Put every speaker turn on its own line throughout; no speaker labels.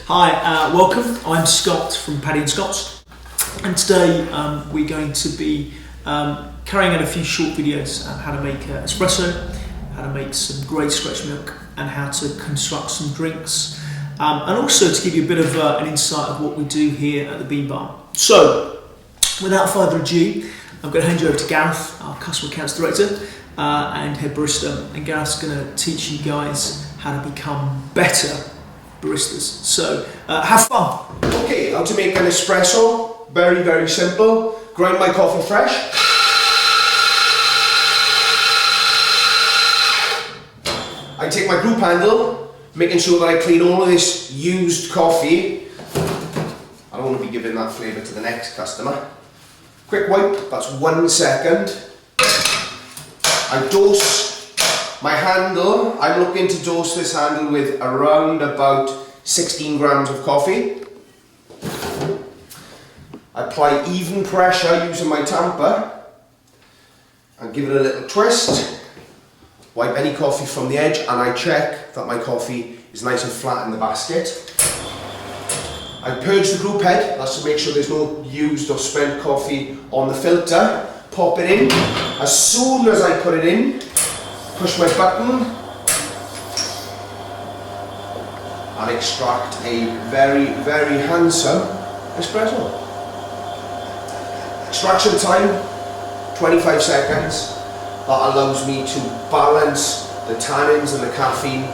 Hi, welcome. I'm Scott from Paddy and Scott, and today we're going to be carrying out a few short videos on how to make espresso, how to make some great stretch milk, and how to construct some drinks, and also to give you a bit of an insight of what we do here at the Bean Bar. So, without further ado, I'm going to hand you over to Gareth, our Customer Accounts Director and Head Barista, and Gareth's going to teach you guys how to become better baristas. So, have fun.
Okay, how to make an espresso. Very, very simple. Grind my coffee fresh. I take my group handle, making sure that I clean all of this used coffee. I don't want to be giving that flavour to the next customer. Quick wipe, that's 1 second. I dose my handle. I'm looking to dose this handle with around about 16 grams of coffee. I apply even pressure using my tamper and give it a little twist. Wipe any coffee from the edge and I check that my coffee is nice and flat in the basket. I purge the group head, that's to make sure there's no used or spent coffee on the filter. Pop it in. As soon as I put it in, push my button and extract a very, very handsome espresso. Extraction time, 25 seconds. That allows me to balance the tannins and the caffeine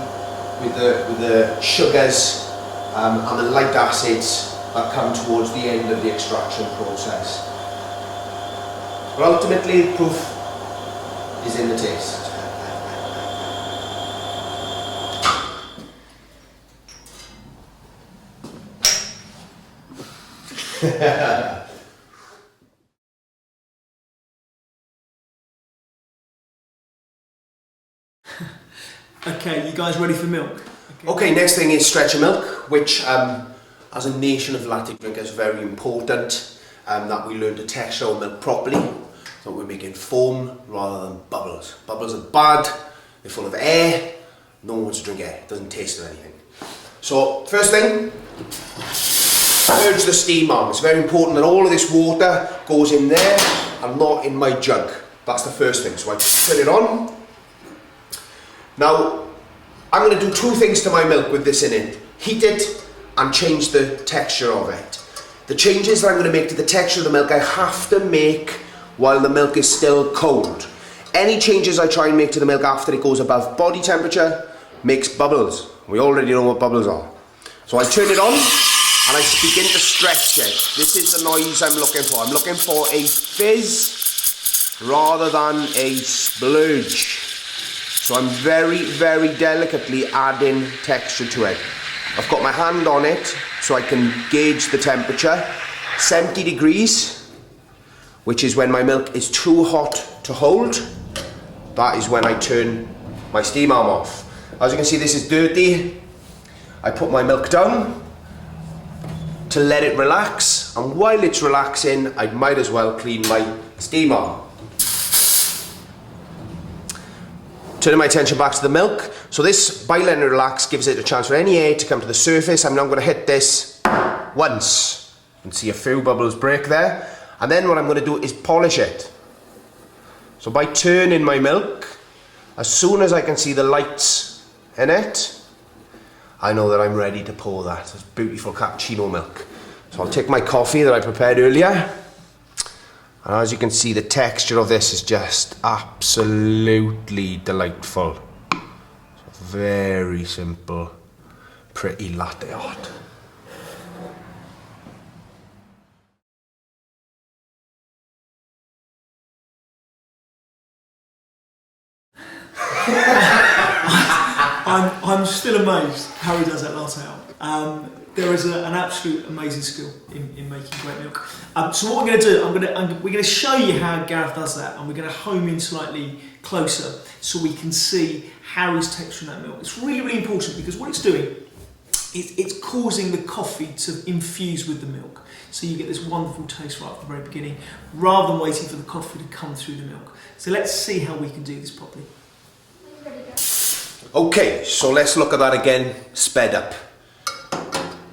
with the sugars and the light acids that come towards the end of the extraction process. But ultimately, the proof is in the taste.
Okay, you guys ready for milk?
Okay, next thing is stretch of milk, which as a nation of latte drinkers is very important that we learn to texture our milk properly, so we're making foam rather than bubbles. Bubbles are bad, they're full of air, no one wants to drink air, it doesn't taste of anything. So, first thing, purge the steam arm. It's very important that all of this water goes in there and not in my jug. That's the first thing, so I turn it on. Now, I'm going to do two things to my milk with this in it. Heat it and change the texture of it. The changes that I'm going to make to the texture of the milk, I have to make while the milk is still cold. Any changes I try and make to the milk after it goes above body temperature makes bubbles. We already know what bubbles are. So I turn it on and I begin to stretch it. This is the noise I'm looking for. I'm looking for a fizz rather than a splurge. So I'm very, very delicately adding texture to it. I've got my hand on it so I can gauge the temperature. 70 degrees, which is when my milk is too hot to hold. That is when I turn my steam arm off. As you can see, this is dirty. I put my milk down to let it relax, and while it's relaxing, I might as well clean my steam arm. Turning my attention back to the milk. So this, by letting it relax, gives it a chance for any air to come to the surface. I'm now going to hit this once. You can see a few bubbles break there. And then what I'm going to do is polish it. So by turning my milk, as soon as I can see the lights in it, I know that I'm ready to pour that. It's beautiful cappuccino milk. So I'll take my coffee that I prepared earlier. And as you can see, the texture of this is just absolutely delightful. So very simple, pretty latte art.
I'm still amazed how he does that latte art. There is an absolute amazing skill in making great milk. So what we're going to do, we're going to show you how Gareth does that, and we're going to home in slightly closer so we can see how he's texturing that milk. It's really, really important because what it's doing, it's causing the coffee to infuse with the milk. So you get this wonderful taste right at the very beginning, rather than waiting for the coffee to come through the milk. So let's see how we can do this properly.
Okay, so let's look at that again, sped up.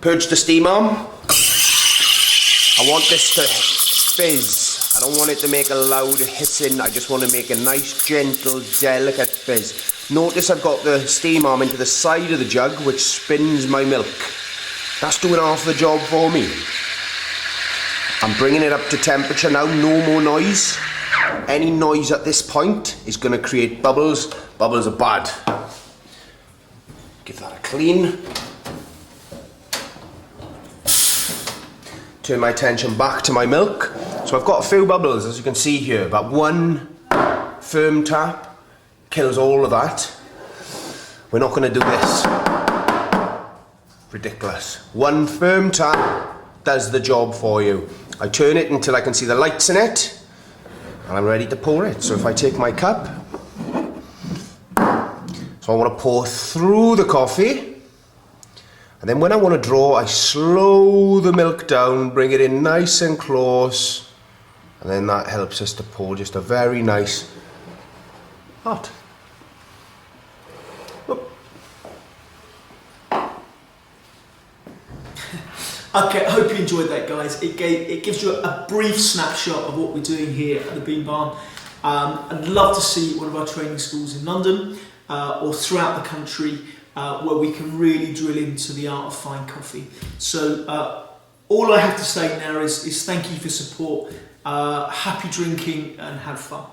Purge the steam arm. I want this to fizz. I don't want it to make a loud hissing. I just want to make a nice, gentle, delicate fizz. Notice I've got the steam arm into the side of the jug, which spins my milk. That's doing half the job for me. I'm bringing it up to temperature now, no more noise. Any noise at this point is going to create bubbles. Bubbles are bad. Give that a clean. Turn my attention back to my milk. So I've got a few bubbles, as you can see here, but one firm tap kills all of that. We're not going to do this. Ridiculous. One firm tap does the job for you. I turn it until I can see the lights in it, and I'm ready to pour it. So if I take my cup, so I want to pour through the coffee, and then when I want to draw, I slow the milk down, bring it in nice and close, and then that helps us to pour just a very nice hot.
Okay, I hope you enjoyed that, guys. It gives you a brief snapshot of what we're doing here at the Bean Barn. I'd love to see one of our training schools in London or throughout the country where we can really drill into the art of fine coffee. So all I have to say now is thank you for support, happy drinking and have fun.